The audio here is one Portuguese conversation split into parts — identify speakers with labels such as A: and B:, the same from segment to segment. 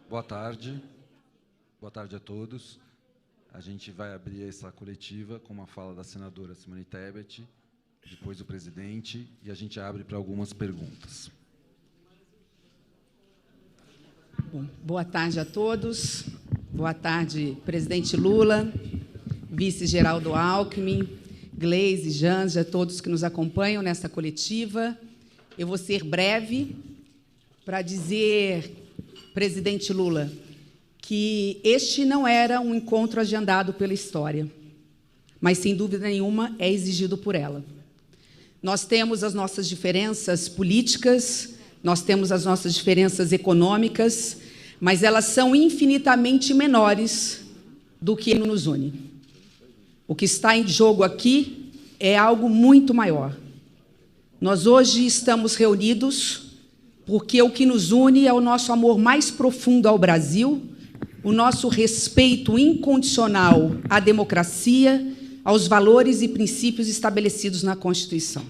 A: Boa tarde. Boa tarde a todos. A gente vai abrir essa coletiva com uma fala da senadora Simone Tebet, depois o presidente, e a gente abre para algumas perguntas.
B: Bom, boa tarde a todos. Boa tarde, presidente Lula, vice Geraldo Alckmin, Gleisi, Janja, todos que nos acompanham nesta coletiva. Eu vou ser breve para dizer, presidente Lula, que este não era um encontro agendado pela história, mas, sem dúvida nenhuma, é exigido por ela. Nós temos as nossas diferenças políticas, nós temos as nossas diferenças econômicas, mas elas são infinitamente menores do que nos une. O que está em jogo aqui é algo muito maior. Nós hoje estamos reunidos porque o que nos une é o nosso amor mais profundo ao Brasil, o nosso respeito incondicional à democracia, aos valores e princípios estabelecidos na Constituição.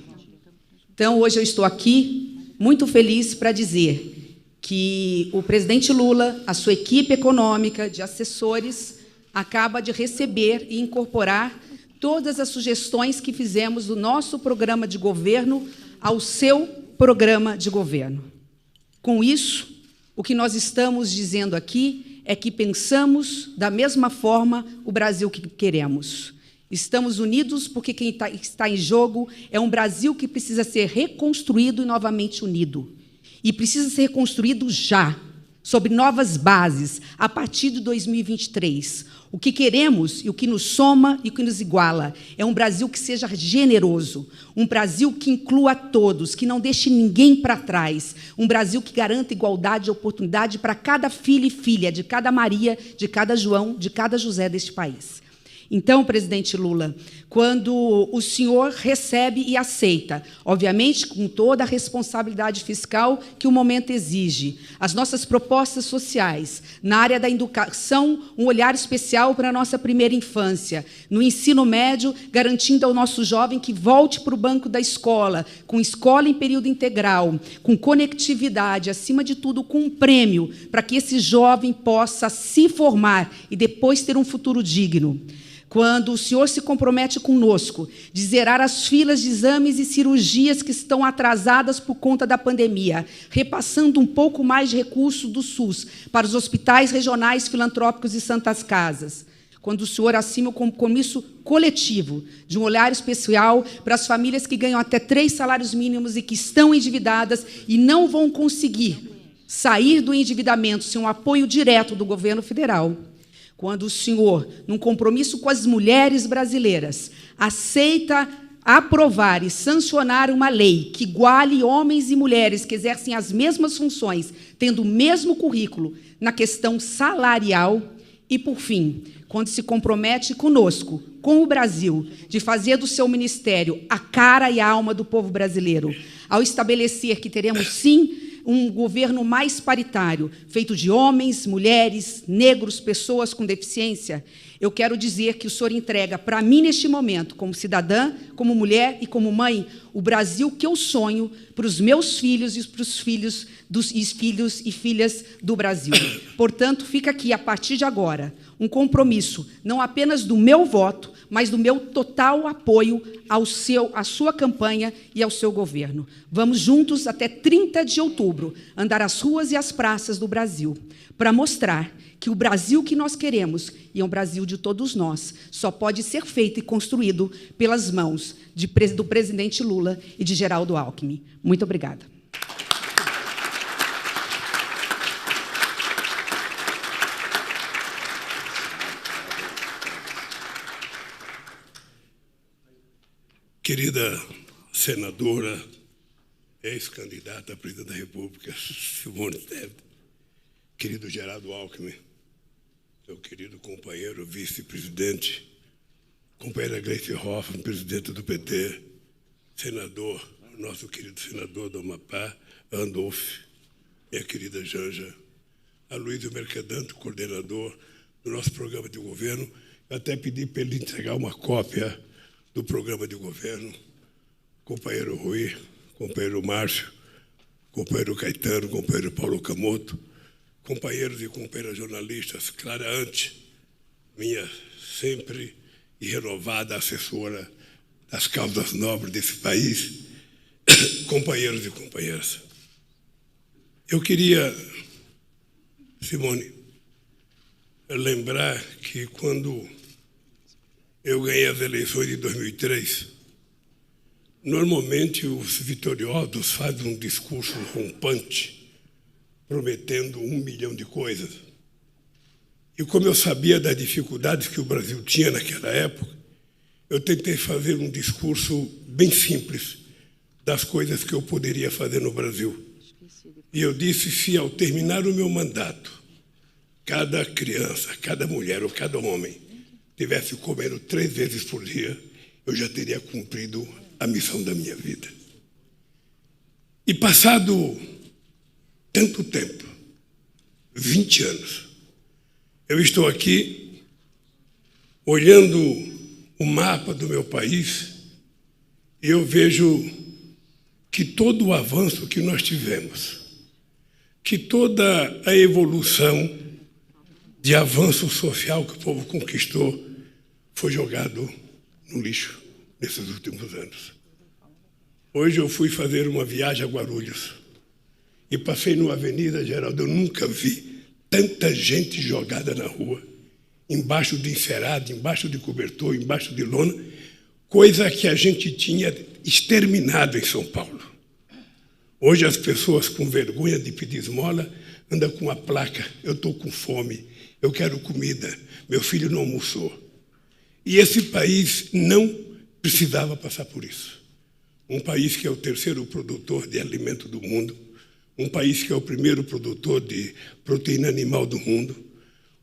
B: Então, hoje eu estou aqui muito feliz para dizer que o presidente Lula, a sua equipe econômica de assessores, acaba de receber e incorporar todas as sugestões que fizemos do nosso programa de governo ao seu programa de governo. Com isso, o que nós estamos dizendo aqui é que pensamos da mesma forma o Brasil que queremos. Estamos unidos porque quem está em jogo é um Brasil que precisa ser reconstruído e novamente unido. E precisa ser reconstruído já, sobre novas bases, a partir de 2023. O que queremos e o que nos soma e o que nos iguala é um Brasil que seja generoso, um Brasil que inclua todos, que não deixe ninguém para trás, um Brasil que garanta igualdade de oportunidade para cada filho e filha, de cada Maria, de cada João, de cada José deste país. Então, presidente Lula, quando o senhor recebe e aceita, obviamente com toda a responsabilidade fiscal que o momento exige, as nossas propostas sociais, na área da educação, um olhar especial para a nossa primeira infância, no ensino médio, garantindo ao nosso jovem que volte para o banco da escola, com escola em período integral, com conectividade, acima de tudo, com um prêmio, para que esse jovem possa se formar e depois ter um futuro digno. Quando o senhor se compromete conosco de zerar as filas de exames e cirurgias que estão atrasadas por conta da pandemia, repassando um pouco mais de recurso do SUS para os hospitais regionais filantrópicos e santas casas. Quando o senhor assume o compromisso coletivo de um olhar especial para as famílias que ganham até 3 salários mínimos e que estão endividadas e não vão conseguir sair do endividamento sem um apoio direto do governo federal. Quando o senhor, num compromisso com as mulheres brasileiras, aceita aprovar e sancionar uma lei que iguale homens e mulheres que exercem as mesmas funções, tendo o mesmo currículo na questão salarial, e, por fim, quando se compromete conosco, com o Brasil, de fazer do seu ministério a cara e a alma do povo brasileiro, ao estabelecer que teremos, sim, um governo mais paritário, feito de homens, mulheres, negros, pessoas com deficiência, eu quero dizer que o senhor entrega para mim, neste momento, como cidadã, como mulher e como mãe, o Brasil que eu sonho para os meus filhos e para os filhos e filhas do Brasil. Portanto, fica aqui, a partir de agora, um compromisso, não apenas do meu voto, mas do meu total apoio à sua campanha e ao seu governo. Vamos juntos, até 30 de outubro, andar as ruas e as praças do Brasil, para mostrar que o Brasil que nós queremos, e é um Brasil de todos nós, só pode ser feito e construído pelas mãos do presidente Lula e de Geraldo Alckmin. Muito obrigada.
C: Querida senadora, ex-candidata à presidente da República, Simone Tebet, querido Geraldo Alckmin, meu querido companheiro vice-presidente, companheira Gleisi Hoffmann, presidente do PT, senador, nosso querido senador do Amapá, Randolph, minha querida Janja, Aloysio Mercadante, coordenador do nosso programa de governo. Eu até pedi para ele entregar uma cópia do programa de governo. Companheiro Rui, companheiro Márcio, companheiro Caetano, companheiro Paulo Camoto, companheiros e companheiras jornalistas, Clara Ante, minha sempre e renovada assessora das causas nobres desse país, companheiros e companheiras. Eu queria, Simone, lembrar que quando eu ganhei as eleições de 2003, normalmente os vitoriosos fazem um discurso rompante, prometendo 1 milhão de coisas. E como eu sabia das dificuldades que o Brasil tinha naquela época, eu tentei fazer um discurso bem simples das coisas que eu poderia fazer no Brasil. E eu disse, se ao terminar o meu mandato, cada criança, cada mulher ou cada homem tivesse comendo 3 vezes por dia, eu já teria cumprido a missão da minha vida. E passado tanto tempo, 20 anos, eu estou aqui olhando o mapa do meu país e eu vejo que todo o avanço que nós tivemos, que toda a evolução de avanço social que o povo conquistou foi jogado no lixo nesses últimos anos. Hoje eu fui fazer uma viagem a Guarulhos e passei numa avenida, Geraldo, eu nunca vi tanta gente jogada na rua, embaixo de encerado, embaixo de cobertor, embaixo de lona, coisa que a gente tinha exterminado em São Paulo. Hoje as pessoas com vergonha de pedir esmola andam com a placa, eu estou com fome, eu quero comida, meu filho não almoçou. E esse país não precisava passar por isso. Um país que é o 3º produtor de alimento do mundo, um país que é o 1º produtor de proteína animal do mundo,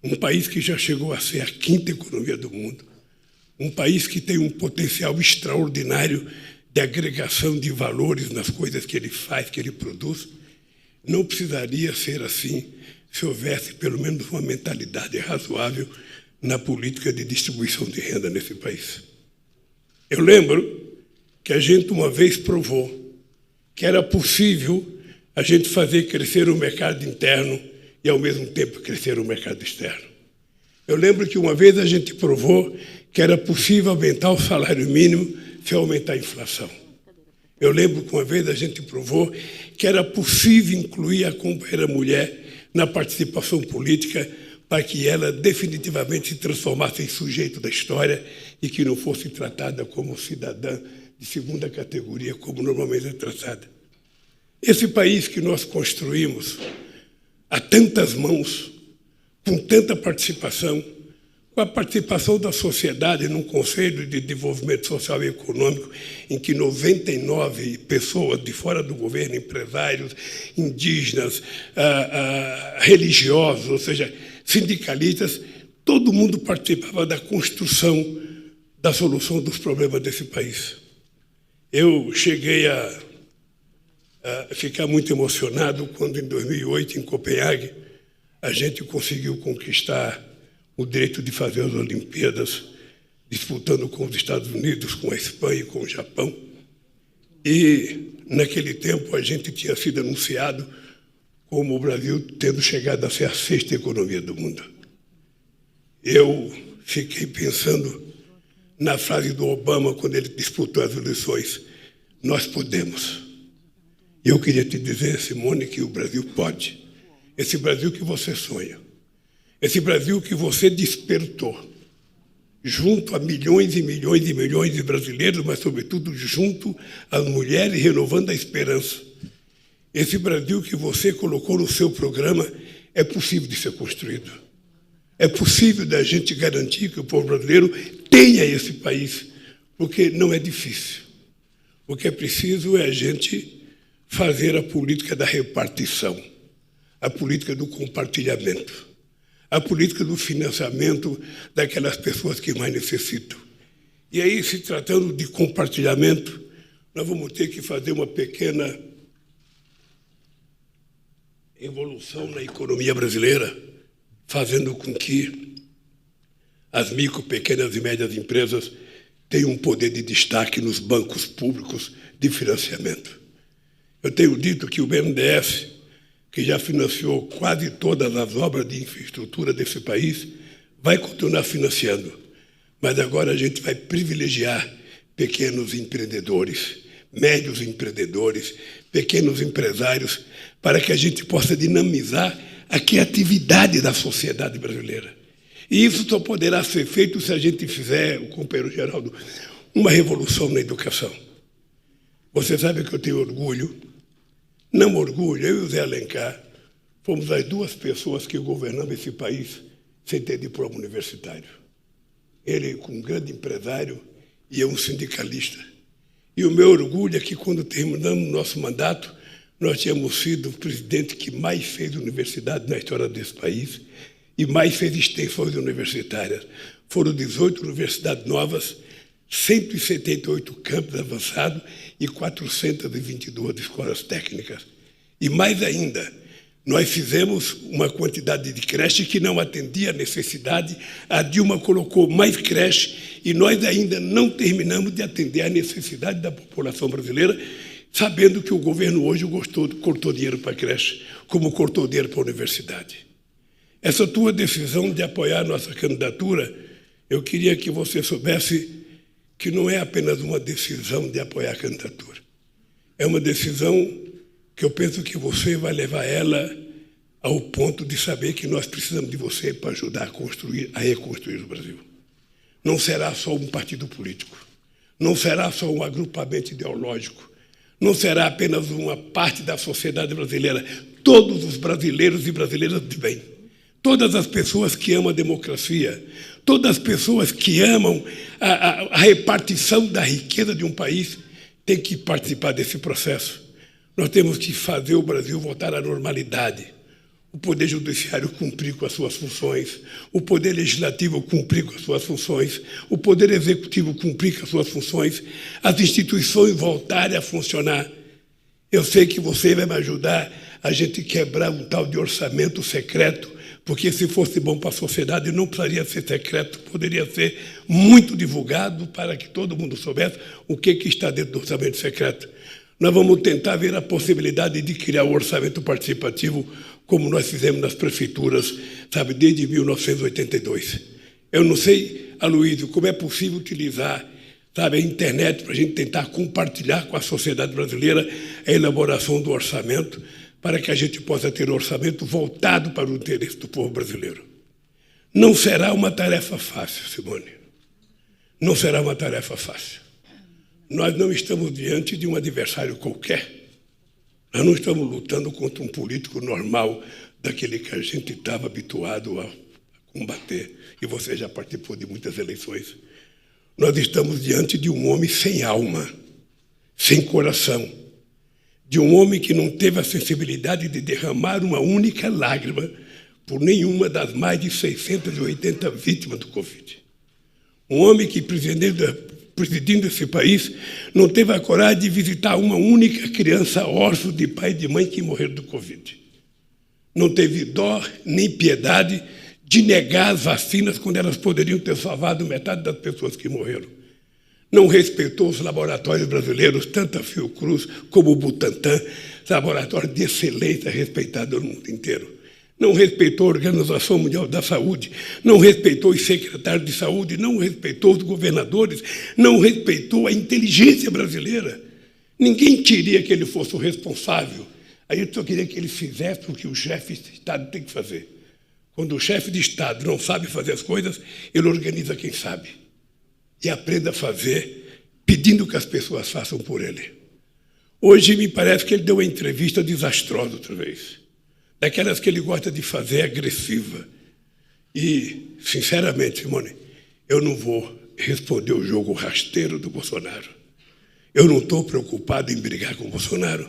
C: um país que já chegou a ser a 5ª economia do mundo, um país que tem um potencial extraordinário de agregação de valores nas coisas que ele faz, que ele produz, não precisaria ser assim se houvesse pelo menos uma mentalidade razoável na política de distribuição de renda nesse país. Eu lembro que a gente uma vez provou que era possível a gente fazer crescer o mercado interno e, ao mesmo tempo, crescer o mercado externo. Eu lembro que uma vez a gente provou que era possível aumentar o salário mínimo sem aumentar a inflação. Eu lembro que uma vez a gente provou que era possível incluir a companheira mulher na participação política para que ela definitivamente se transformasse em sujeito da história e que não fosse tratada como cidadã de 2ª categoria, como normalmente é tratada. Esse país que nós construímos a tantas mãos, com tanta participação, com a participação da sociedade num Conselho de Desenvolvimento Social e Econômico, em que 99 pessoas de fora do governo, empresários, indígenas, religiosos, ou seja, sindicalistas, todo mundo participava da construção da solução dos problemas desse país. Eu cheguei a ficar muito emocionado quando, em 2008, em Copenhague, a gente conseguiu conquistar o direito de fazer as Olimpíadas, disputando com os Estados Unidos, com a Espanha e com o Japão. E, naquele tempo, a gente tinha sido anunciado como o Brasil tendo chegado a ser a 6ª economia do mundo. Eu fiquei pensando na frase do Obama, quando ele disputou as eleições: nós podemos. E eu queria te dizer, Simone, que o Brasil pode. Esse Brasil que você sonha, esse Brasil que você despertou, junto a milhões e milhões e milhões de brasileiros, mas, sobretudo, junto às mulheres, renovando a esperança. Esse Brasil que você colocou no seu programa é possível de ser construído. É possível da gente garantir que o povo brasileiro tenha esse país, porque não é difícil. O que é preciso é a gente fazer a política da repartição, a política do compartilhamento, a política do financiamento daquelas pessoas que mais necessitam. E aí, se tratando de compartilhamento, nós vamos ter que fazer uma pequena evolução na economia brasileira, fazendo com que as micro, pequenas e médias empresas tenham um poder de destaque nos bancos públicos de financiamento. Eu tenho dito que o BNDES, que já financiou quase todas as obras de infraestrutura desse país, vai continuar financiando, mas agora a gente vai privilegiar pequenos empreendedores, médios empreendedores, pequenos empresários, para que a gente possa dinamizar a criatividade da sociedade brasileira. E isso só poderá ser feito se a gente fizer, o companheiro Geraldo, uma revolução na educação. Você sabe que eu tenho orgulho, não orgulho, eu e o Zé Alencar fomos as duas pessoas que governamos esse país sem ter diploma universitário. Ele com um grande empresário e eu um sindicalista. E o meu orgulho é que quando terminamos o nosso mandato, nós tínhamos sido o presidente que mais fez universidade na história desse país e mais fez extensões universitárias. Foram 18 universidades novas, 178 campos avançados e 422 escolas técnicas. E mais ainda, nós fizemos uma quantidade de creche que não atendia a necessidade. A Dilma colocou mais creche e nós ainda não terminamos de atender a necessidade da população brasileira, sabendo que o governo hoje cortou dinheiro para a creche, como cortou dinheiro para a universidade. Essa tua decisão de apoiar a nossa candidatura, eu queria que você soubesse que não é apenas uma decisão de apoiar a candidatura. É uma decisão que eu penso que você vai levar ela ao ponto de saber que nós precisamos de você para ajudar a reconstruir o Brasil. Não será só um partido político, não será só um agrupamento ideológico, não será apenas uma parte da sociedade brasileira. Todos os brasileiros e brasileiras de bem, todas as pessoas que amam a democracia, todas as pessoas que amam a repartição da riqueza de um país têm que participar desse processo. Nós temos que fazer o Brasil voltar à normalidade. O Poder Judiciário cumprir com as suas funções, o Poder Legislativo cumprir com as suas funções, o Poder Executivo cumprir com as suas funções, as instituições voltarem a funcionar. Eu sei que você vai me ajudar a gente quebrar um tal de orçamento secreto, porque se fosse bom para a sociedade não precisaria ser secreto, poderia ser muito divulgado para que todo mundo soubesse o que está dentro do orçamento secreto. Nós vamos tentar ver a possibilidade de criar um orçamento participativo, como nós fizemos nas prefeituras, sabe, desde 1982. Eu não sei, Aloysio, como é possível utilizar, sabe, a internet para a gente tentar compartilhar com a sociedade brasileira a elaboração do orçamento, para que a gente possa ter um orçamento voltado para o interesse do povo brasileiro. Não será uma tarefa fácil, Simone. Não será uma tarefa fácil. Nós não estamos diante de um adversário qualquer. Nós não estamos lutando contra um político normal, daquele que a gente estava habituado a combater. E você já participou de muitas eleições. Nós estamos diante de um homem sem alma, sem coração, de um homem que não teve a sensibilidade de derramar uma única lágrima por nenhuma das mais de 680 vítimas do Covid. Um homem que, presidindo esse país, não teve a coragem de visitar uma única criança órfã de pai e de mãe que morreram do Covid. Não teve dó nem piedade de negar as vacinas quando elas poderiam ter salvado metade das pessoas que morreram. Não respeitou os laboratórios brasileiros, tanto a Fiocruz como o Butantan, laboratório de excelência respeitado no mundo inteiro. Não respeitou a Organização Mundial da Saúde, não respeitou os secretários de saúde, não respeitou os governadores, não respeitou a inteligência brasileira. Ninguém queria que ele fosse o responsável. Aí eu só queria que ele fizesse o que o chefe de Estado tem que fazer. Quando o chefe de Estado não sabe fazer as coisas, ele organiza quem sabe. E aprenda a fazer, pedindo que as pessoas façam por ele. Hoje me parece que ele deu uma entrevista desastrosa outra vez. Daquelas que ele gosta de fazer, agressiva. E, sinceramente, Simone, eu não vou responder o jogo rasteiro do Bolsonaro. Eu não estou preocupado em brigar com o Bolsonaro.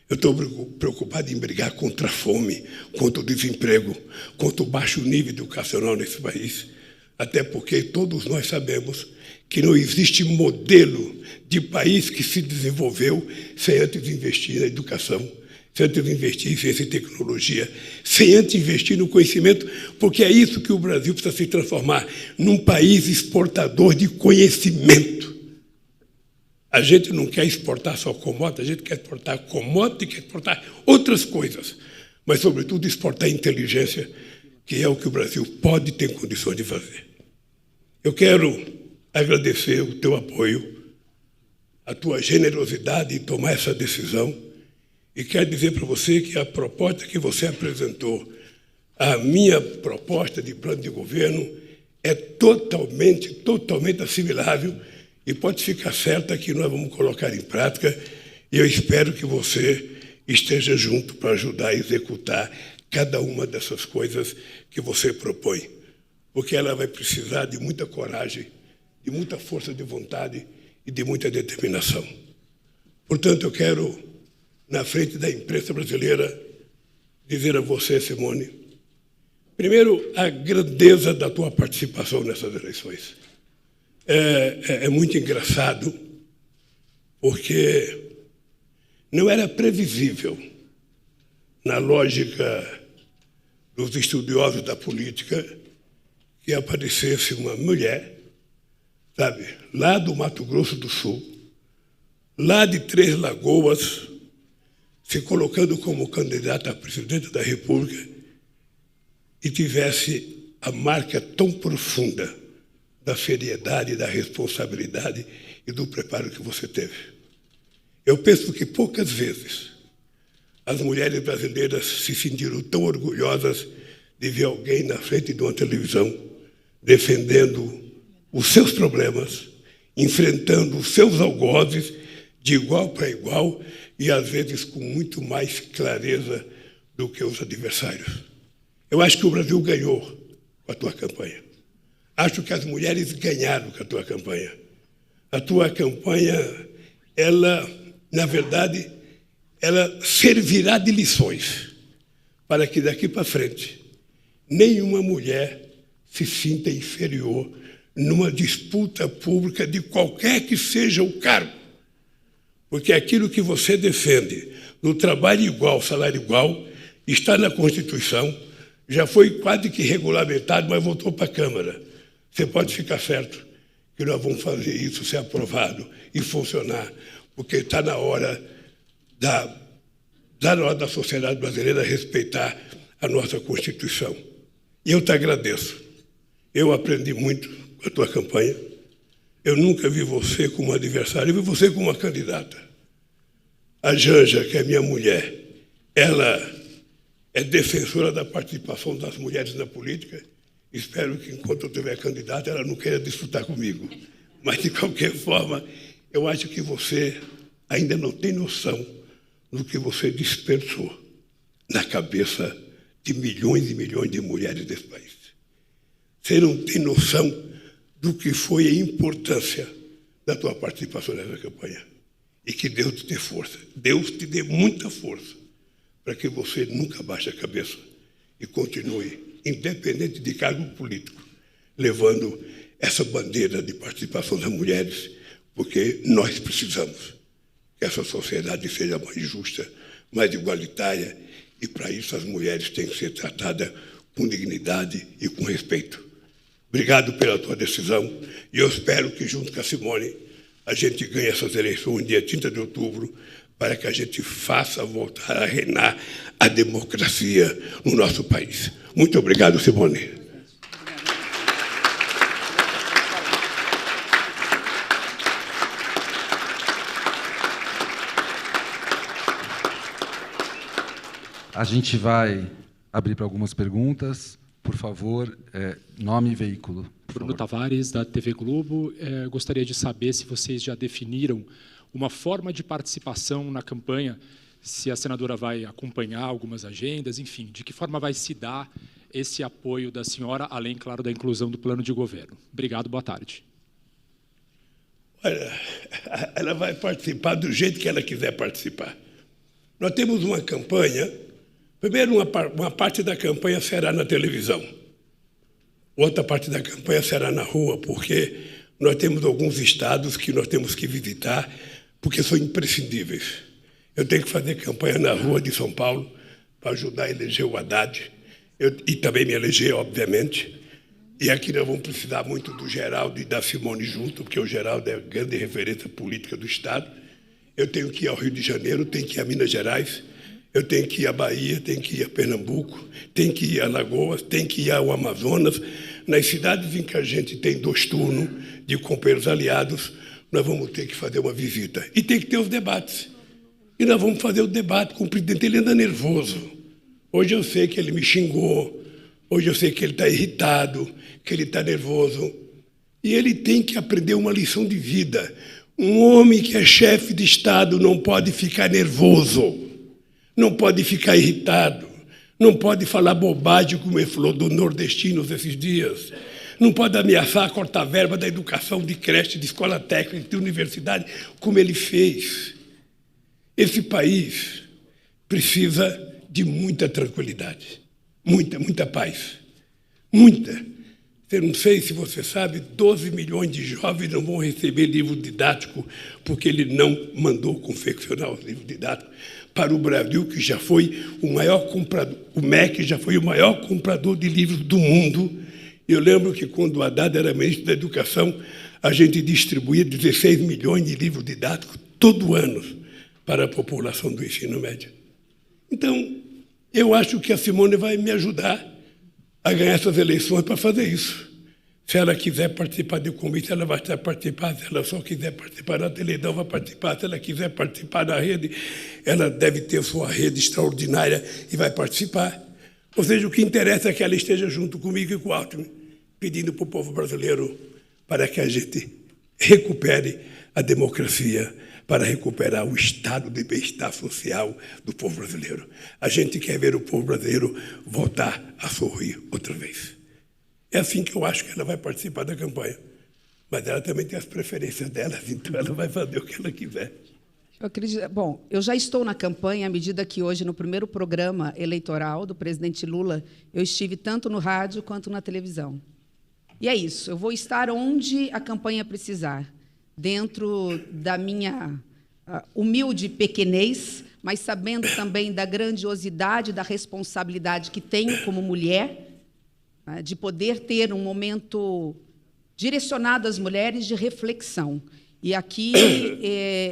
C: Eu estou preocupado em brigar contra a fome, contra o desemprego, contra o baixo nível educacional nesse país. Até porque todos nós sabemos que não existe modelo de país que se desenvolveu sem antes investir na educação. sem antes investir em ciência e tecnologia, sem antes investir no conhecimento, porque é isso que o Brasil precisa se transformar, num país exportador de conhecimento. A gente não quer exportar só commodity, a gente quer exportar commodity, quer exportar outras coisas, mas, sobretudo, exportar inteligência, que é o que o Brasil pode ter condições de fazer. Eu quero agradecer o teu apoio, a tua generosidade em tomar essa decisão, e quero dizer para você que a proposta que você apresentou, a minha proposta de plano de governo, é totalmente assimilável, e pode ficar certa que nós vamos colocar em prática, e eu espero que você esteja junto para ajudar a executar cada uma dessas coisas que você propõe, porque ela vai precisar de muita coragem, de muita força de vontade e de muita determinação. Portanto, eu quero, na frente da imprensa brasileira, dizer a você, Simone, primeiro, a grandeza da tua participação nessas eleições. É muito engraçado, porque não era previsível, na lógica dos estudiosos da política, que aparecesse uma mulher, sabe, lá do Mato Grosso do Sul, lá de Três Lagoas, se colocando como candidata a presidente da República e tivesse a marca tão profunda da seriedade, da responsabilidade e do preparo que você teve. Eu penso que poucas vezes as mulheres brasileiras se sentiram tão orgulhosas de ver alguém na frente de uma televisão defendendo os seus problemas, enfrentando os seus algozes de igual para igual e, às vezes, com muito mais clareza do que os adversários. Eu acho que o Brasil ganhou com a tua campanha. Acho que as mulheres ganharam com a tua campanha. A tua campanha, ela, na verdade, ela servirá de lições para que daqui para frente nenhuma mulher se sinta inferior numa disputa pública de qualquer que seja o cargo. Porque aquilo que você defende do trabalho igual, salário igual, está na Constituição, já foi quase que regulamentado, mas voltou para a Câmara. Você pode ficar certo que nós vamos fazer isso ser aprovado e funcionar, porque está na hora da sociedade brasileira respeitar a nossa Constituição. E eu te agradeço. Eu aprendi muito com a tua campanha. Eu nunca vi você como adversário, eu vi você como uma candidata. A Janja, que é minha mulher, ela é defensora da participação das mulheres na política. Espero que, enquanto eu estiver candidata, ela não queira disputar comigo. Mas, de qualquer forma, eu acho que você ainda não tem noção do que você dispersou na cabeça de milhões e milhões de mulheres desse país. Você não tem noção do que foi a importância da tua participação nessa campanha. E que Deus te dê força. Deus te dê muita força para que você nunca baixe a cabeça e continue, independente de cargo político, levando essa bandeira de participação das mulheres, porque nós precisamos que essa sociedade seja mais justa, mais igualitária, e para isso as mulheres têm que ser tratadas com dignidade e com respeito. Obrigado pela tua decisão, e eu espero que, junto com a Simone, a gente ganhe essas eleições no dia 30 de outubro, para que a gente faça voltar a reinar a democracia no nosso país. Muito obrigado, Simone.
A: A gente vai abrir para algumas perguntas. Por favor, nome e veículo.
D: Bruno Tavares, da TV Globo. Gostaria de saber se vocês já definiram uma forma de participação na campanha, se a senadora vai acompanhar algumas agendas, enfim, de que forma vai se dar esse apoio da senhora, além, claro, da inclusão do plano de governo. Obrigado, boa tarde.
C: Olha, ela vai participar do jeito que ela quiser participar. Nós temos uma campanha. Primeiro, uma parte da campanha será na televisão. Outra parte da campanha será na rua, porque nós temos alguns estados que nós temos que visitar, porque são imprescindíveis. Eu tenho que fazer campanha na rua de São Paulo para ajudar a eleger o Haddad. E também me eleger, obviamente. E aqui nós vamos precisar muito do Geraldo e da Simone junto, porque o Geraldo é a grande referência política do Estado. Eu tenho que ir ao Rio de Janeiro, tenho que ir a Minas Gerais, eu tenho que ir à Bahia, tenho que ir a Pernambuco, tenho que ir a Alagoas, tenho que ir ao Amazonas. Nas cidades em que a gente tem 2 turnos de companheiros aliados, nós vamos ter que fazer uma visita. E tem que ter os debates. E nós vamos fazer o debate com o presidente. Ele anda nervoso. Hoje eu sei que ele me xingou, hoje eu sei que ele está irritado, que ele está nervoso. E ele tem que aprender uma lição de vida. Um homem que é chefe de Estado não pode ficar nervoso, não pode ficar irritado, não pode falar bobagem, como ele falou do nordestinos esses dias, não pode ameaçar cortar verba da educação, de creche, de escola técnica, de universidade, como ele fez. Esse país precisa de muita tranquilidade, muita paz, muita. Eu não sei se você sabe, 12 milhões de jovens não vão receber livro didático porque ele não mandou confeccionar os livros didáticos para o Brasil, que já foi o maior comprador, o MEC já foi o maior comprador de livros do mundo. Eu lembro que quando o Haddad era ministro da Educação, a gente distribuía 16 milhões de livros didáticos todo ano para a população do ensino médio. Então, eu acho que a Simone vai me ajudar a ganhar essas eleições para fazer isso. Se ela quiser participar do convite, ela vai participar. Se ela só quiser participar da televisão, vai participar. Se ela quiser participar da rede, ela deve ter sua rede extraordinária e vai participar. Ou seja, o que interessa é que ela esteja junto comigo e com o Alckmin, pedindo para o povo brasileiro para que a gente recupere a democracia, para recuperar o estado de bem-estar social do povo brasileiro. A gente quer ver o povo brasileiro voltar a sorrir outra vez. É assim que eu acho que ela vai participar da campanha. Mas ela também tem as preferências dela, então ela vai fazer o que ela quiser.
B: Eu acredito, bom, eu já estou na campanha à medida que hoje, no primeiro programa eleitoral do presidente Lula, eu estive tanto no rádio quanto na televisão. E é isso, eu vou estar onde a campanha precisar, dentro da minha humilde pequenez, mas sabendo também da grandiosidade, da responsabilidade que tenho como mulher, de poder ter um momento direcionado às mulheres de reflexão. E aqui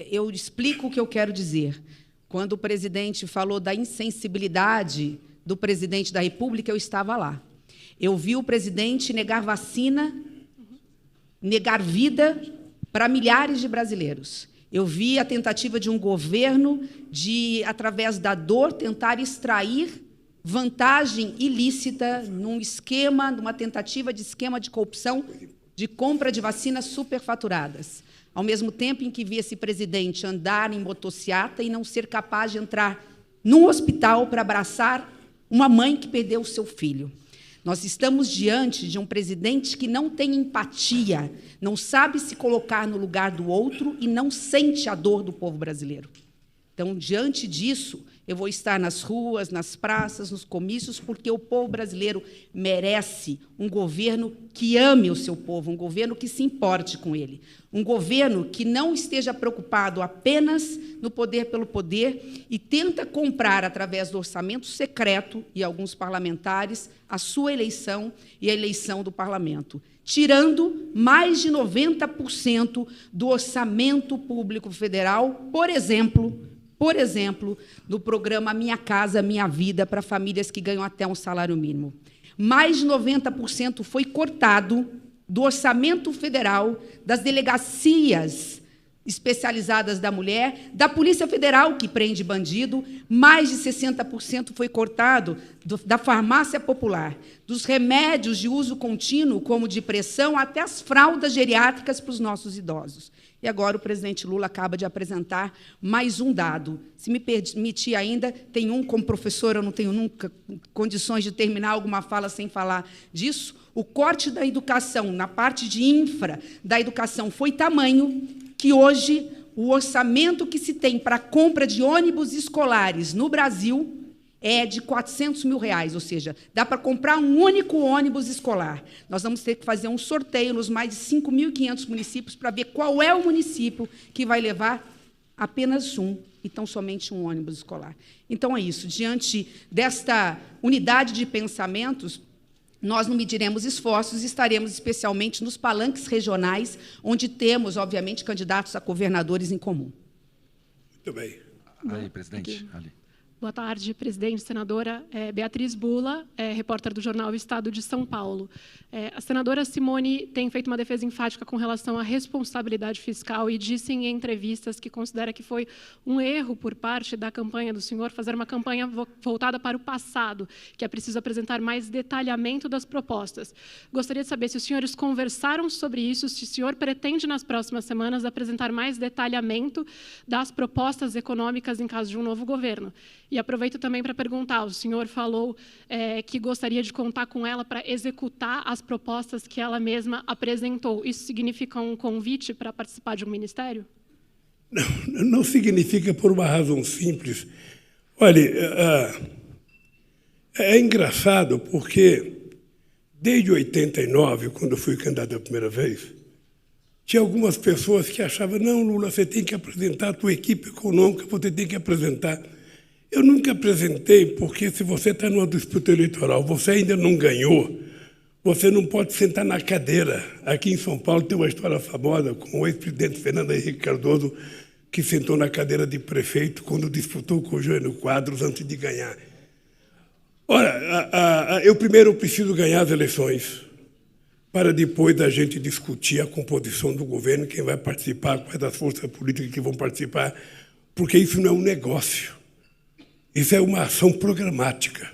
B: eu explico o que eu quero dizer. Quando o presidente falou da insensibilidade do presidente da República, eu estava lá. Eu vi o presidente negar vacina, negar vida para milhares de brasileiros. Eu vi a tentativa de um governo de, através da dor, tentar extrair vantagem ilícita num esquema, numa tentativa de esquema de corrupção, de compra de vacinas superfaturadas. Ao mesmo tempo em que vi esse presidente andar em motociata e não ser capaz de entrar num hospital para abraçar uma mãe que perdeu o seu filho. Nós estamos diante de um presidente que não tem empatia, não sabe se colocar no lugar do outro e não sente a dor do povo brasileiro. Então, diante disso, eu vou estar nas ruas, nas praças, nos comícios, porque o povo brasileiro merece um governo que ame o seu povo, um governo que se importe com ele, um governo que não esteja preocupado apenas no poder pelo poder e tenta comprar, através do orçamento secreto e alguns parlamentares, a sua eleição e a eleição do parlamento, tirando mais de 90% do orçamento público federal, por exemplo, no programa Minha Casa Minha Vida para famílias que ganham até um salário mínimo. Mais de 90% foi cortado do orçamento federal, das delegacias especializadas da mulher, da Polícia Federal, que prende bandido, mais de 60% foi cortado da farmácia popular, dos remédios de uso contínuo, como de pressão, até as fraldas geriátricas para os nossos idosos. E agora o presidente Lula acaba de apresentar mais um dado. Se me permitir ainda, tem um, como professor, eu não tenho nunca condições de terminar alguma fala sem falar disso, o corte da educação, na parte de infra da educação, foi tamanho que hoje o orçamento que se tem para a compra de ônibus escolares no Brasil é de R$400 mil, ou seja, dá para comprar um único ônibus escolar. Nós vamos ter que fazer um sorteio nos mais de 5.500 municípios para ver qual é o município que vai levar Apenas um, e tão somente um ônibus escolar. Então, é isso. Diante desta unidade de pensamentos, nós não mediremos esforços e estaremos especialmente nos palanques regionais, onde temos, obviamente, candidatos a governadores em comum.
C: Muito bem.
A: Aí, presidente. Ali.
E: Boa tarde, presidente, senadora. Beatriz Bula, repórter do jornal Estado de São Paulo. A senadora Simone tem feito uma defesa enfática com relação à responsabilidade fiscal e disse em entrevistas que considera que foi um erro por parte da campanha do senhor fazer uma campanha voltada para o passado, que é preciso apresentar mais detalhamento das propostas. Gostaria de saber se os senhores conversaram sobre isso, se o senhor pretende, nas próximas semanas, apresentar mais detalhamento das propostas econômicas em caso de um novo governo. E aproveito também para perguntar, o senhor falou que gostaria de contar com ela para executar as propostas que ela mesma apresentou. Isso significa um convite para participar de um ministério?
C: Não significa por uma razão simples. Olha, é engraçado porque, desde 89, quando eu fui candidato a primeira vez, tinha algumas pessoas que achavam, não, Lula, você tem que apresentar a tua equipe econômica, você tem que apresentar. Eu nunca apresentei, porque se você está numa disputa eleitoral, você ainda não ganhou, você não pode sentar na cadeira. Aqui em São Paulo tem uma história famosa com o ex-presidente Fernando Henrique Cardoso, que sentou na cadeira de prefeito quando disputou com o Jânio Quadros antes de ganhar. Ora, eu primeiro preciso ganhar as eleições, para depois a gente discutir a composição do governo, quem vai participar, quais as forças políticas que vão participar, porque isso não é um negócio. Isso é uma ação programática.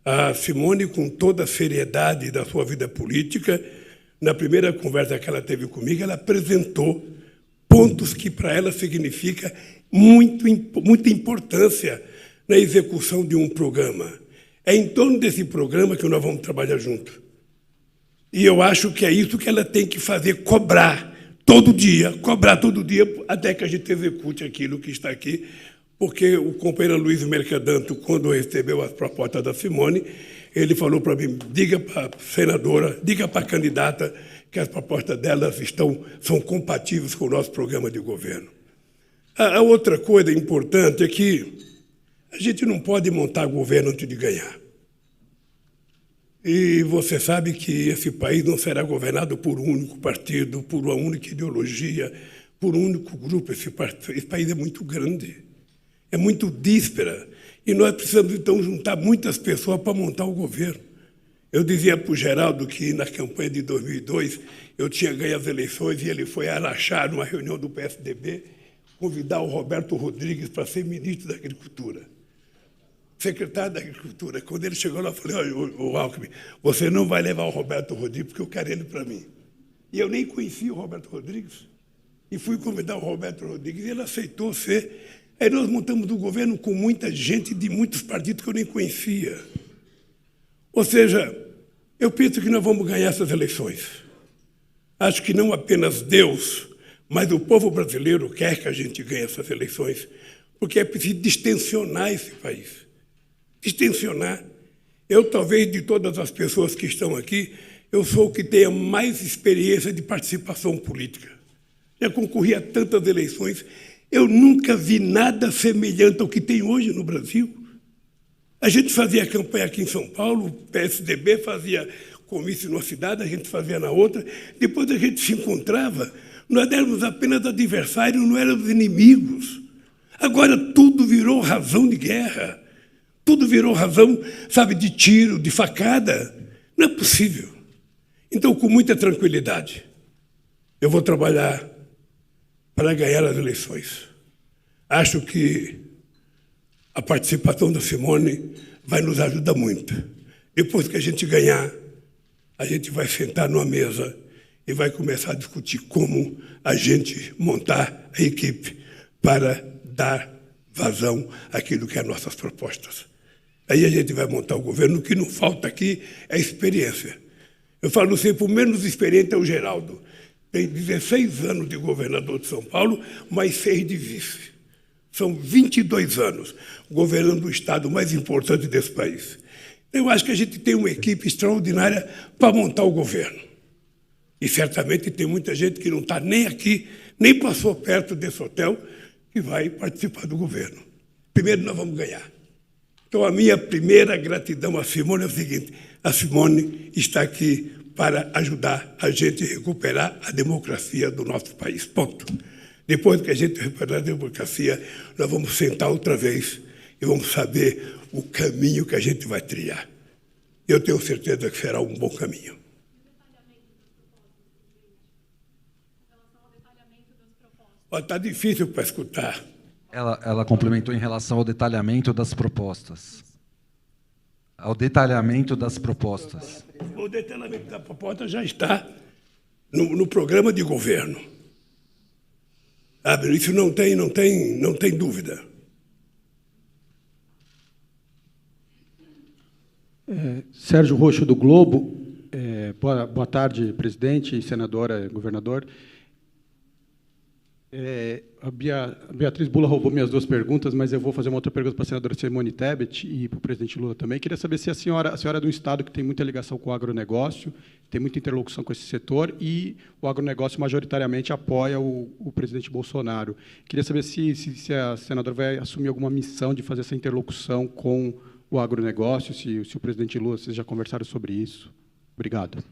C: A Simone, com toda a seriedade da sua vida política, na primeira conversa que ela teve comigo, ela apresentou pontos que para ela significa muita importância na execução de um programa. É em torno desse programa que nós vamos trabalhar juntos. E eu acho que é isso que ela tem que fazer, cobrar todo dia, até que a gente execute aquilo que está aqui, porque o companheiro Luiz Mercadante, quando recebeu as propostas da Simone, ele falou para mim, diga para a senadora, diga para a candidata que as propostas delas são compatíveis com o nosso programa de governo. A outra coisa importante é que a gente não pode montar governo antes de ganhar. E você sabe que esse país não será governado por um único partido, por uma única ideologia, por um único grupo. Esse país é muito grande. É muito díspera, e nós precisamos, então, juntar muitas pessoas para montar o governo. Eu dizia para o Geraldo que, na campanha de 2002, eu tinha ganho as eleições e ele foi a Araxá, numa reunião do PSDB, convidar o Roberto Rodrigues para ser ministro da Agricultura, secretário da Agricultura. Quando ele chegou lá, eu falei, olha, o Alckmin, você não vai levar o Roberto Rodrigues, porque eu quero ele para mim. E eu nem conhecia o Roberto Rodrigues, e fui convidar o Roberto Rodrigues, e ele aceitou ser. Aí nós montamos um governo com muita gente de muitos partidos que eu nem conhecia. Ou seja, eu penso que nós vamos ganhar essas eleições. Acho que não apenas Deus, mas o povo brasileiro quer que a gente ganhe essas eleições, porque é preciso distensionar esse país. Distensionar. Eu, talvez, de todas as pessoas que estão aqui, eu sou o que tenha mais experiência de participação política. Já concorri a tantas eleições. Eu nunca vi nada semelhante ao que tem hoje no Brasil. A gente fazia campanha aqui em São Paulo, o PSDB fazia comício numa cidade, a gente fazia na outra, depois a gente se encontrava, nós éramos apenas adversários, não éramos inimigos. Agora tudo virou razão de guerra, tudo virou razão, sabe, de tiro, de facada. Não é possível. Então, com muita tranquilidade, eu vou trabalhar para ganhar as eleições. Acho que a participação da Simone vai nos ajudar muito. Depois que a gente ganhar, a gente vai sentar numa mesa e vai começar a discutir como a gente montar a equipe para dar vazão àquilo que é as nossas propostas. Aí a gente vai montar o governo. O que não falta aqui é experiência. Eu falo sempre, o menos experiente é o Geraldo. Tem 16 anos de governador de São Paulo, mais 6 de vice. São 22 anos governando o estado mais importante desse país. Eu acho que a gente tem uma equipe extraordinária para montar o governo. E certamente tem muita gente que não está nem aqui, nem passou perto desse hotel, que vai participar do governo. Primeiro, nós vamos ganhar. Então, a minha primeira gratidão à Simone é o seguinte: a Simone está aqui para ajudar a gente a recuperar a democracia do nosso país. Ponto. Depois que a gente recuperar a democracia, nós vamos sentar outra vez e vamos saber o caminho que a gente vai trilhar. Eu tenho certeza que será um bom caminho. Está difícil para escutar.
A: Ela complementou em relação ao detalhamento das propostas. Ao detalhamento das propostas.
C: O detalhamento da proposta já está no programa de governo. Isso não tem dúvida.
F: Sérgio Roxo, do Globo. Boa tarde, presidente, senadora, governador. A Beatriz Bula roubou minhas duas perguntas, mas eu vou fazer uma outra pergunta para a senadora Simone Tebet e para o presidente Lula também. Queria saber se a senhora é de um estado que tem muita ligação com o agronegócio, tem muita interlocução com esse setor e o agronegócio majoritariamente apoia o presidente Bolsonaro. Queria saber se a senadora vai assumir alguma missão de fazer essa interlocução com o agronegócio, se o presidente Lula, vocês já conversaram sobre isso. Obrigado.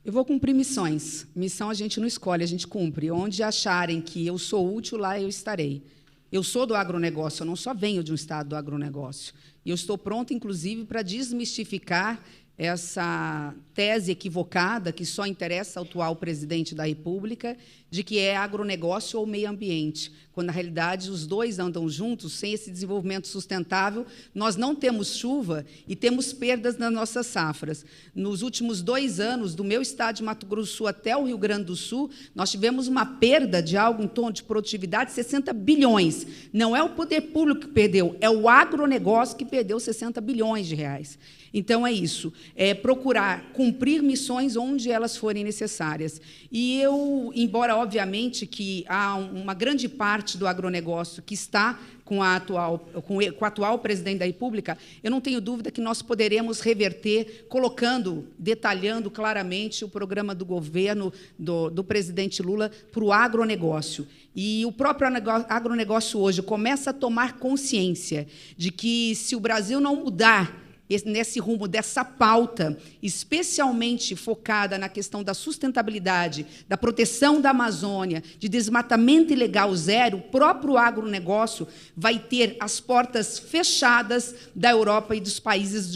B: Eu vou cumprir missões. Missão a gente não escolhe, a gente cumpre. Onde acharem que eu sou útil, lá eu estarei. Eu sou do agronegócio, eu não só venho de um estado do agronegócio. E eu estou pronta, inclusive, para desmistificar essa tese equivocada que só interessa ao atual presidente da República, de que é agronegócio ou meio ambiente, quando, na realidade, os dois andam juntos. Sem esse desenvolvimento sustentável, nós não temos chuva e temos perdas nas nossas safras. Nos últimos 2 anos, do meu estado de Mato Grosso do Sul até o Rio Grande do Sul, nós tivemos uma perda de algo em torno de produtividade de 60 bilhões. Não é o poder público que perdeu, é o agronegócio que perdeu 60 bilhões de reais. Então, é isso, é procurar cumprir missões onde elas forem necessárias. E eu, embora, obviamente, que há uma grande parte do agronegócio que está com o atual presidente da República, eu não tenho dúvida que nós poderemos reverter, detalhando claramente o programa do governo do presidente Lula para o agronegócio. E o próprio agronegócio hoje começa a tomar consciência de que, se o Brasil não mudar nesse rumo dessa pauta, especialmente focada na questão da sustentabilidade, da proteção da Amazônia, de desmatamento ilegal zero, o próprio agronegócio vai ter as portas fechadas da Europa e dos países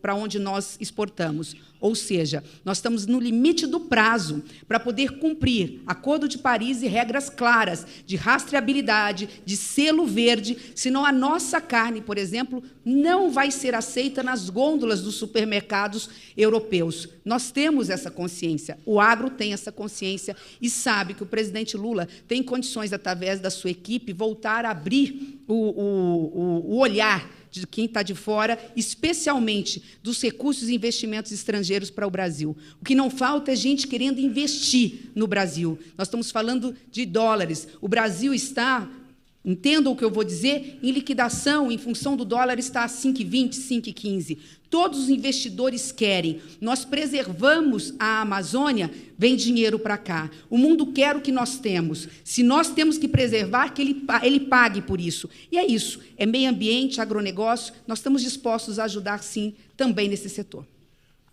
B: para onde nós exportamos. Ou seja, nós estamos no limite do prazo para poder cumprir Acordo de Paris e regras claras de rastreabilidade, de selo verde, senão a nossa carne, por exemplo, não vai ser aceita nas gôndolas dos supermercados europeus. Nós temos essa consciência, o agro tem essa consciência e sabe que o presidente Lula tem condições, através da sua equipe, voltar a abrir o olhar de quem está de fora, especialmente dos recursos e investimentos estrangeiros para o Brasil. O que não falta é gente querendo investir no Brasil. Nós estamos falando de dólares. O Brasil está, entendam o que eu vou dizer, em liquidação, em função do dólar, está a 5,20, 5,15. Todos os investidores querem. Nós preservamos a Amazônia, vem dinheiro para cá. O mundo quer o que nós temos. Se nós temos que preservar, que ele pague por isso. E é isso. É meio ambiente, agronegócio. Nós estamos dispostos a ajudar, sim, também nesse setor.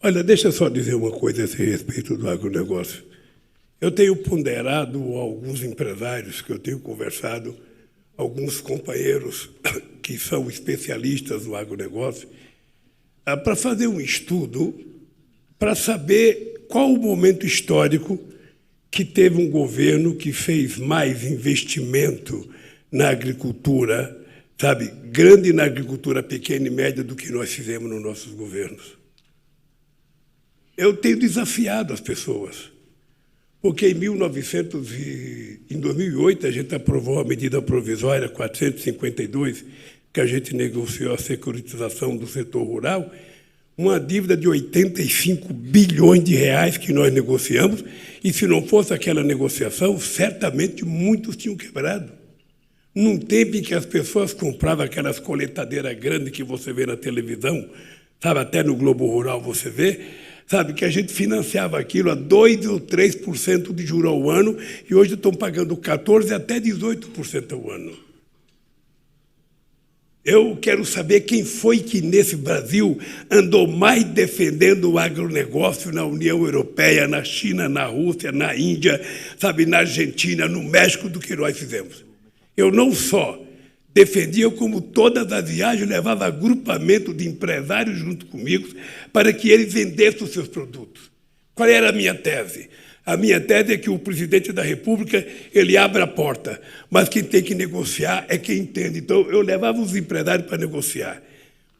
C: Olha, deixa eu só dizer uma coisa a esse respeito do agronegócio. Eu tenho ponderado alguns empresários que eu tenho conversado, alguns companheiros que são especialistas no agronegócio, para fazer um estudo para saber qual o momento histórico que teve um governo que fez mais investimento na agricultura, sabe, grande na agricultura pequena e média, do que nós fizemos nos nossos governos. Eu tenho desafiado as pessoas, porque em 2008 a gente aprovou a medida provisória 452, que a gente negociou a securitização do setor rural, uma dívida de 85 bilhões de reais que nós negociamos, e se não fosse aquela negociação, certamente muitos tinham quebrado. Num tempo em que as pessoas compravam aquelas coletadeiras grandes que você vê na televisão, sabe, até no Globo Rural você vê, sabe, que a gente financiava aquilo a 2% ou 3% de juros ao ano, e hoje estão pagando 14% até 18% ao ano. Eu quero saber quem foi que, nesse Brasil, andou mais defendendo o agronegócio na União Europeia, na China, na Rússia, na Índia, sabe, na Argentina, no México, do que nós fizemos. Eu não só defendia, como todas as viagens, levava agrupamento de empresários junto comigo para que eles vendessem os seus produtos. Qual era a minha tese? A minha tese é que o presidente da República, ele abre a porta, mas quem tem que negociar é quem entende. Então, eu levava os empresários para negociar.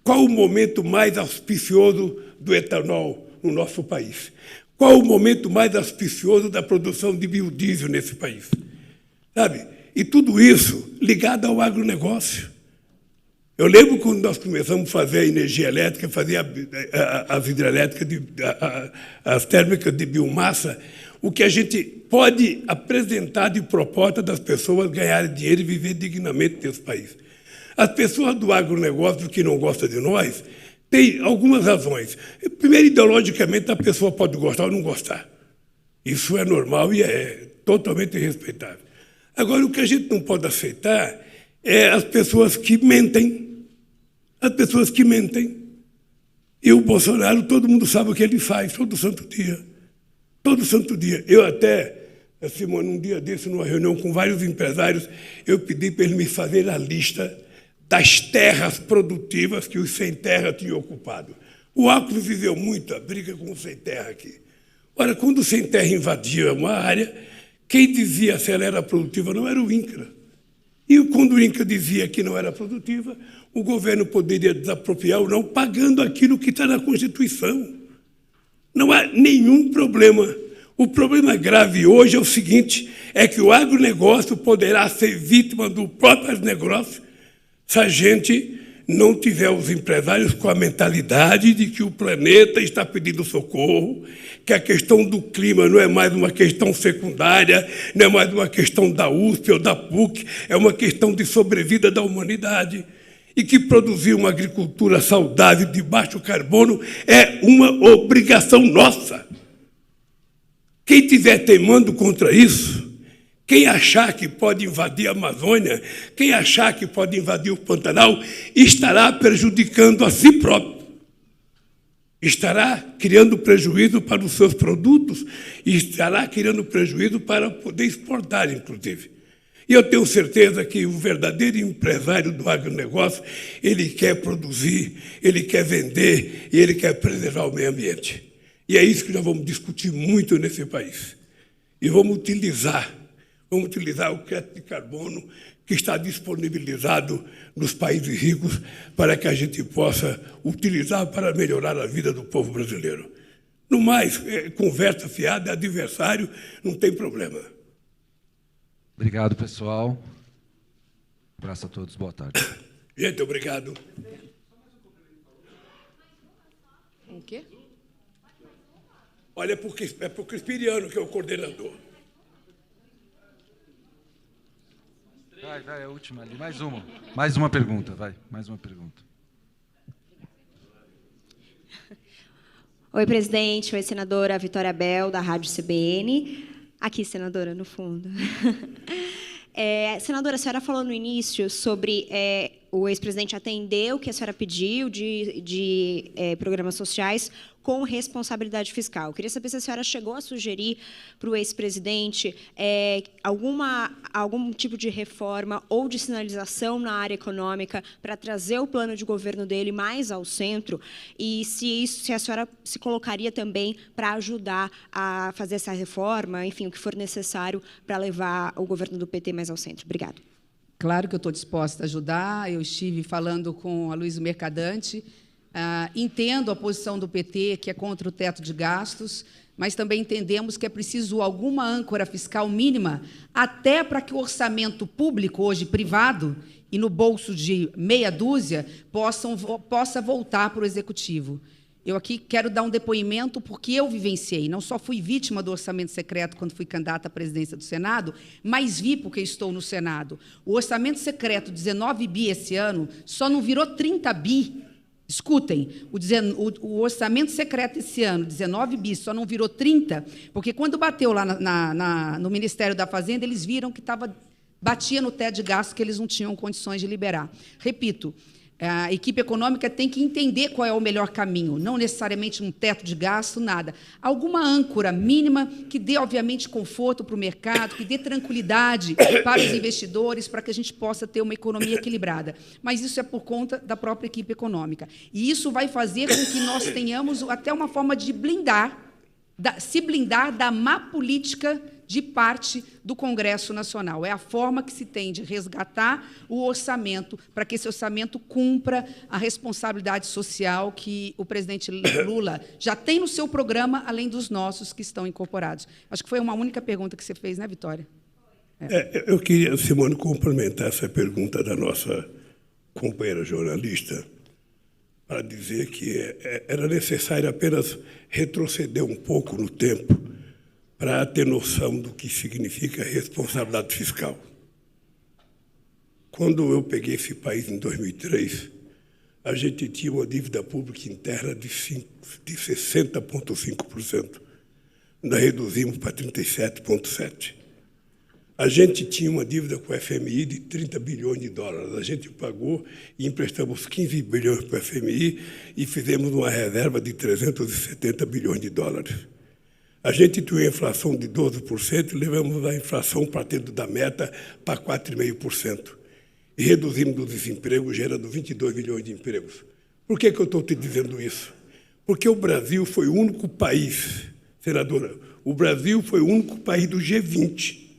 C: Qual o momento mais auspicioso do etanol no nosso país? Qual o momento mais auspicioso da produção de biodiesel nesse país? Sabe? E tudo isso ligado ao agronegócio. Eu lembro quando nós começamos a fazer a energia elétrica, fazer as hidrelétricas, as térmicas de biomassa, o que a gente pode apresentar de proposta das pessoas ganharem dinheiro e viver dignamente nesse país. As pessoas do agronegócio que não gostam de nós têm algumas razões. Primeiro, ideologicamente, a pessoa pode gostar ou não gostar. Isso é normal e é totalmente respeitável. Agora, o que a gente não pode aceitar é as pessoas que mentem. As pessoas que mentem. E o Bolsonaro, todo mundo sabe o que ele faz, todo santo dia. Todo santo dia. Eu até, Simone, um dia desse, numa reunião com vários empresários, eu pedi para eles me fazerem a lista das terras produtivas que os sem terra tinham ocupado. O Alckmin viveu muito a briga com o sem terra aqui. Ora, quando o sem terra invadia uma área, quem dizia se ela era produtiva não era o INCRA. E quando o INCRA dizia que não era produtiva, o governo poderia desapropriar ou não, pagando aquilo que está na Constituição. Não há nenhum problema. O problema grave hoje é o seguinte, é que o agronegócio poderá ser vítima do próprio agronegócio se a gente não tiver os empresários com a mentalidade de que o planeta está pedindo socorro, que a questão do clima não é mais uma questão secundária, não é mais uma questão da USP ou da PUC, é uma questão de sobrevida da humanidade. E que produzir uma agricultura saudável de baixo carbono é uma obrigação nossa. Quem estiver teimando contra isso, quem achar que pode invadir a Amazônia, quem achar que pode invadir o Pantanal, estará prejudicando a si próprio. Estará criando prejuízo para os seus produtos e estará criando prejuízo para poder exportar, inclusive. E eu tenho certeza que o verdadeiro empresário do agronegócio, ele quer produzir, ele quer vender e ele quer preservar o meio ambiente. E é isso que nós vamos discutir muito nesse país. E vamos utilizar o crédito de carbono que está disponibilizado nos países ricos para que a gente possa utilizar para melhorar a vida do povo brasileiro. No mais, conversa fiada, adversário, não tem problema.
A: Obrigado, pessoal. Um abraço a todos. Boa tarde.
C: Gente, obrigado.
B: O quê?
C: Olha, é para o Crispiriano, que é o coordenador.
A: Vai, a última ali. Mais uma pergunta, vai. Mais uma pergunta.
G: Oi, presidente. Oi, senadora Vitória Bel, da Rádio CBN. Aqui, senadora, no fundo. Senadora, a senhora falou no início sobre o ex-presidente atender o que a senhora pediu de programas sociais com responsabilidade fiscal. Eu queria saber se a senhora chegou a sugerir para o ex-presidente algum tipo de reforma ou de sinalização na área econômica para trazer o plano de governo dele mais ao centro e se a senhora se colocaria também para ajudar a fazer essa reforma, enfim, o que for necessário para levar o governo do PT mais ao centro. Obrigada.
B: Claro que eu estou disposta a ajudar. Eu estive falando com a Luísa Mercadante. Entendo a posição do PT, que é contra o teto de gastos, mas também entendemos que é preciso alguma âncora fiscal mínima, até para que o orçamento público, hoje privado, e no bolso de meia dúzia, possa voltar para o Executivo. Eu aqui quero dar um depoimento, porque eu vivenciei, não só fui vítima do orçamento secreto quando fui candidata à presidência do Senado, mas vi porque estou no Senado. O orçamento secreto, 19 bi esse ano, só não virou 30 bi Escutem, o orçamento secreto esse ano, 19 bis, só não virou 30, porque quando bateu lá no Ministério da Fazenda, eles viram que batia no teto de gasto que eles não tinham condições de liberar. Repito, a equipe econômica tem que entender qual é o melhor caminho, não necessariamente um teto de gasto, nada. Alguma âncora mínima que dê, obviamente, conforto para o mercado, que dê tranquilidade para os investidores, para que a gente possa ter uma economia equilibrada. Mas isso é por conta da própria equipe econômica. E isso vai fazer com que nós tenhamos até uma forma de se blindar da má política de parte do Congresso Nacional. É a forma que se tem de resgatar o orçamento, para que esse orçamento cumpra a responsabilidade social que o presidente Lula já tem no seu programa, além dos nossos que estão incorporados. Acho que foi uma única pergunta que você fez, né, Vitória?
C: Eu queria, Simone, complementar essa pergunta da nossa companheira jornalista, para dizer que era necessário apenas retroceder um pouco no tempo para ter noção do que significa responsabilidade fiscal. Quando eu peguei esse país em 2003, a gente tinha uma dívida pública interna de 60,5%. Nós reduzimos para 37,7%. A gente tinha uma dívida com o FMI de 30 bilhões de dólares. A gente pagou e emprestamos 15 bilhões para o FMI e fizemos uma reserva de 370 bilhões de dólares. A gente tinha uma inflação de 12% e levamos a inflação para dentro da meta para 4,5%. E reduzimos o desemprego, gerando 22 milhões de empregos. Por que eu estou te dizendo isso? Porque o Brasil foi o único país, senadora, o Brasil foi o único país do G20,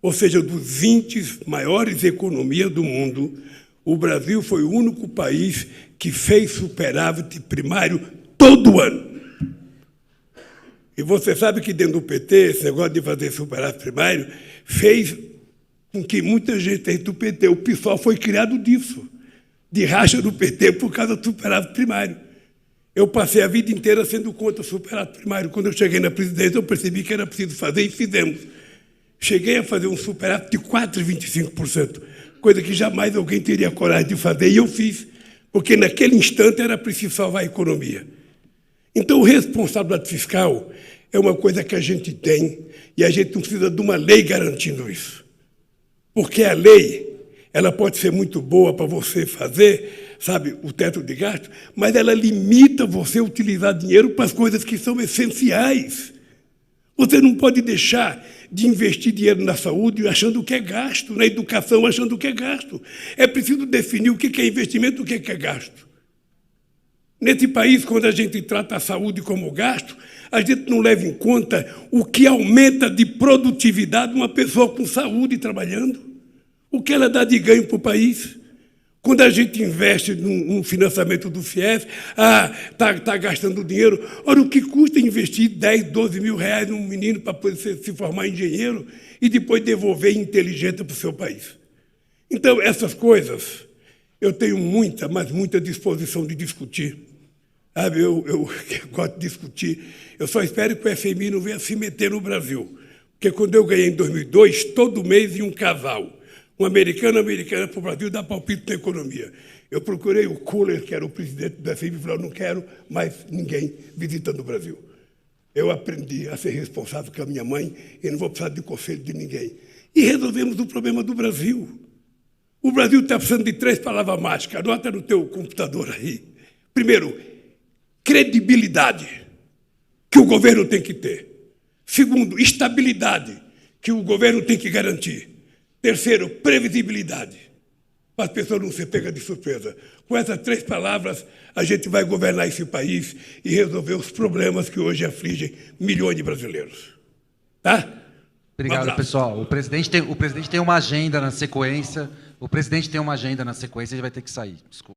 C: ou seja, dos 20 maiores economias do mundo, o Brasil foi o único país que fez superávit primário todo ano. E você sabe que dentro do PT, esse negócio de fazer superávit primário fez com que muita gente dentro do PT, o PSOL foi criado disso, de racha do PT por causa do superávit primário. Eu passei a vida inteira sendo contra o superávit primário. Quando eu cheguei na presidência, eu percebi que era preciso fazer e fizemos. Cheguei a fazer um superávit de 4,25%, coisa que jamais alguém teria coragem de fazer, e eu fiz, porque naquele instante era preciso salvar a economia. Então, responsabilidade fiscal é uma coisa que a gente tem, e a gente não precisa de uma lei garantindo isso. Porque a lei, ela pode ser muito boa para você fazer, sabe, o teto de gasto, mas ela limita você a utilizar dinheiro para as coisas que são essenciais. Você não pode deixar de investir dinheiro na saúde achando que é gasto, na educação achando que é gasto. É preciso definir o que é investimento e o que é gasto. Nesse país, quando a gente trata a saúde como gasto, a gente não leva em conta o que aumenta de produtividade uma pessoa com saúde trabalhando, o que ela dá de ganho para o país. Quando a gente investe no financiamento do FIES, está gastando dinheiro. Ora, o que custa investir 10, 12 mil reais num menino para poder se formar engenheiro e depois devolver inteligência para o seu país? Então, essas coisas, eu tenho muita, mas muita disposição de discutir. Sabe, eu gosto de discutir. Eu só espero que o FMI não venha se meter no Brasil. Porque quando eu ganhei em 2002, todo mês ia um casal. Um americana para o Brasil dar palpite na economia. Eu procurei o Kohler, que era o presidente da FMI, e falei, eu não quero mais ninguém visitando o Brasil. Eu aprendi a ser responsável com a minha mãe e não vou precisar de conselho de ninguém. E resolvemos o problema do Brasil. O Brasil está precisando de 3 palavras mágicas. Anota no teu computador aí. Primeiro, credibilidade, que o governo tem que ter. Segundo, estabilidade, que o governo tem que garantir. Terceiro, previsibilidade, para as pessoas não se pegar de surpresa. Com essas 3 palavras, a gente vai governar esse país e resolver os problemas que hoje afligem milhões de brasileiros. Tá?
A: Obrigado, pessoal. O presidente tem uma agenda na sequência. Ele vai ter que sair. Desculpa.